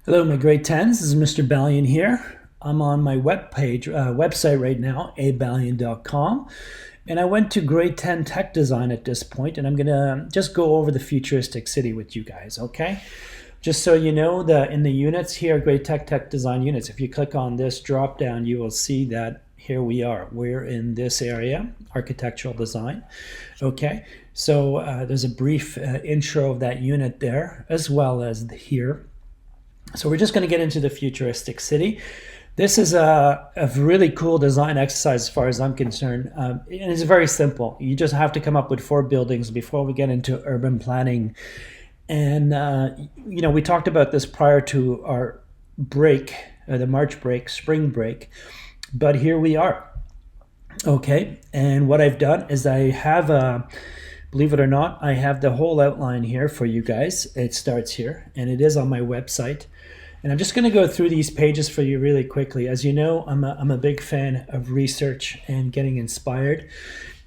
Hello, my grade 10s. This is Mr. Ballion here. I'm on my website right now, aballion.com. And I went to grade 10 tech design at this point, and I'm going to just go over the futuristic city with you guys, okay? Just so you know, in the units here, grade tech design units, if you click on this drop down, you will see that here we are. We're in this area, architectural design, okay? So there's a brief intro of that unit there, as well as here. So we're just going to get into the futuristic city. This is a really cool design exercise as far as I'm concerned. And it's very simple. You just have to come up with 4 buildings before we get into urban planning. And, we talked about this prior to our break, the March break, spring break. But here we are. Okay. And what I've done is I have believe it or not, I have the whole outline here for you guys. It starts here, and it is on my website. And I'm just going to go through these pages for you really quickly. As you know, I'm a big fan of research and getting inspired.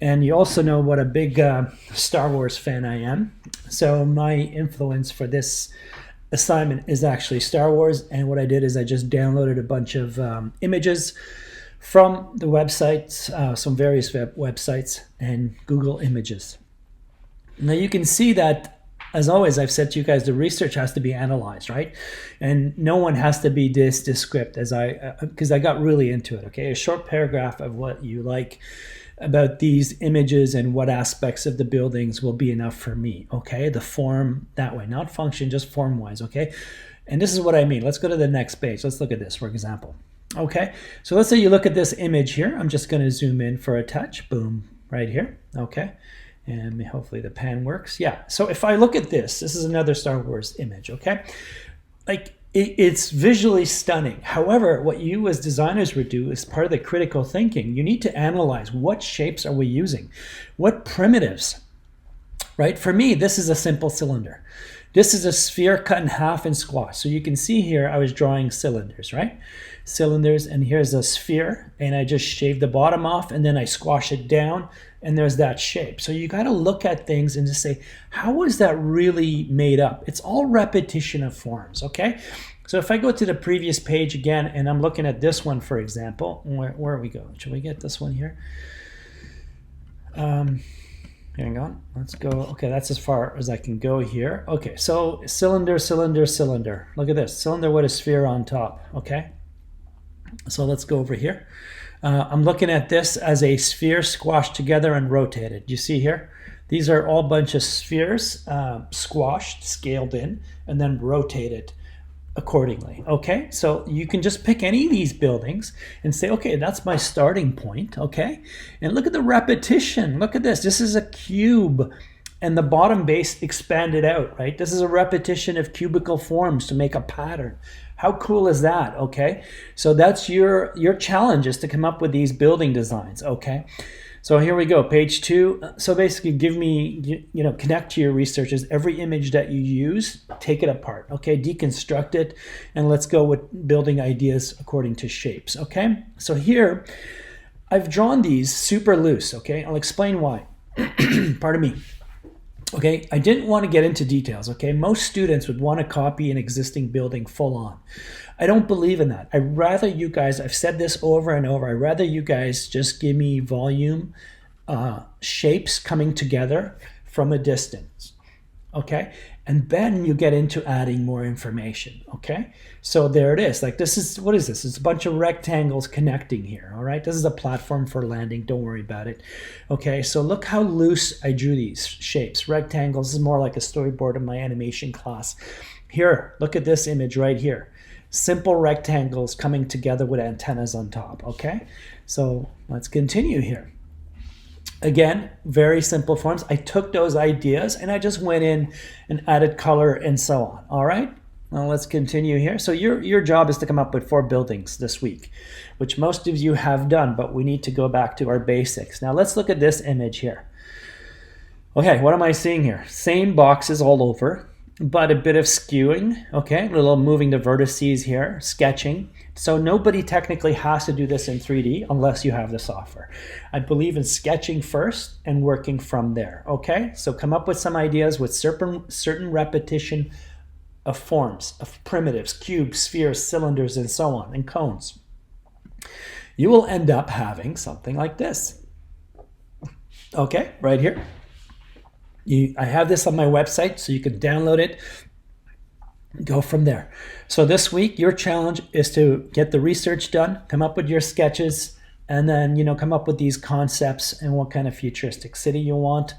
And you also know what a big Star Wars fan I am. So my influence for this assignment is actually Star Wars. And what I did is I just downloaded a bunch of images from the websites, some various websites, and Google Images. Now you can see that, as always, I've said to you guys, the research has to be analyzed, right? And no one has to be this descriptive because I got really into it, okay? A short paragraph of what you like about these images and what aspects of the buildings will be enough for me, okay? The form that way, not function, just form-wise, okay? And this is what I mean. Let's go to the next page. Let's look at this, for example. Okay, so let's say you look at this image here. I'm just going to zoom in for a touch. Boom, right here, okay? And hopefully the pan works. Yeah, so if I look at this is another Star Wars image, okay? Like, it's visually stunning. However, what you as designers would do is part of the critical thinking. You need to analyze what shapes are we using? What primitives, right? For me, this is a simple cylinder. This is a sphere cut in half and squashed. So you can see here I was drawing cylinders, right? Cylinders, and here's a sphere, and I just shaved the bottom off, and then I squash it down, and there's that shape. So you got to look at things and just say, how is that really made up? It's all repetition of forms, okay? So if I go to the previous page again, and I'm looking at this one, for example, where we go? Should we get this one here? Hang on, let's go. Okay, that's as far as I can go here. Okay, so cylinder, cylinder, cylinder. Look at this, cylinder with a sphere on top, okay? So let's go over here. I'm looking at this as a sphere squashed together and rotated. You see here? These are all a bunch of spheres squashed, scaled in, and then rotated accordingly, okay? So you can just pick any of these buildings and say, okay, that's my starting point, okay? And look at the repetition. Look at this. This is a cube, and the bottom base expanded out, right? This is a repetition of cubical forms to make a pattern. How cool is that, okay? So that's your challenge, is to come up with these building designs, okay? So here we go, page 2. So basically give me, connect to your researches. Every image that you use, take it apart, okay? Deconstruct it, and let's go with building ideas according to shapes, okay? So here, I've drawn these super loose, okay? I'll explain why. Pardon me. Okay, I didn't want to get into details, okay? Most students would want to copy an existing building full on. I don't believe in that. I'd rather you guys, I've said this over and over, I'd rather you guys just give me volume, shapes coming together from a distance, okay? And then you get into adding more information, okay? So there it is. Like, this is, what is this? It's a bunch of rectangles connecting here, all right? This is a platform for landing. Don't worry about it. Okay, so look how loose I drew these shapes. Rectangles. This is more like a storyboard in my animation class. Here, look at this image right here. Simple rectangles coming together with antennas on top, okay? So let's continue here. Again, very simple forms. I took those ideas and I just went in and added color and so on. All right, now let's continue here. So your job is to come up with 4 buildings this week, which most of you have done, but we need to go back to our basics. Now let's look at this image here. Okay, what am I seeing here? Same boxes all over, but a bit of skewing, okay? A little moving the vertices here, sketching. So nobody technically has to do this in 3D unless you have the software. I believe in sketching first and working from there, okay? So come up with some ideas with certain repetition of forms, of primitives, cubes, spheres, cylinders, and so on, and cones, you will end up having something like this. Okay, right here. I have this on my website, so you can download it, go from there. So this week, your challenge is to get the research done, come up with your sketches, and then, come up with these concepts and what kind of futuristic city you want.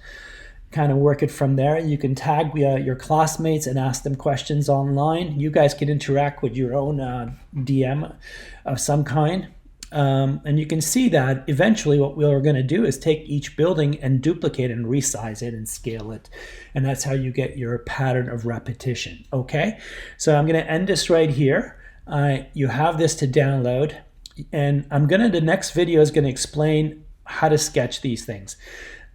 Kind of work it from there. You can tag your classmates and ask them questions online. You guys can interact with your own DM of some kind. And you can see that eventually what we're going to do is take each building and duplicate and resize it and scale it. And that's how you get your pattern of repetition. Okay, so I'm going to end this right here. You have this to download, and the next video is going to explain how to sketch these things.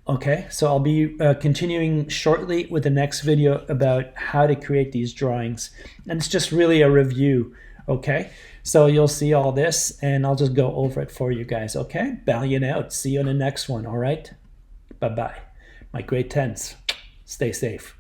Okay, so I'll be continuing shortly with the next video about how to create these drawings. And it's just really a review, okay? So you'll see all this, and I'll just go over it for you guys, okay? Ballion out. See you on the next one, all right? Bye-bye. My Gr10s. Stay safe.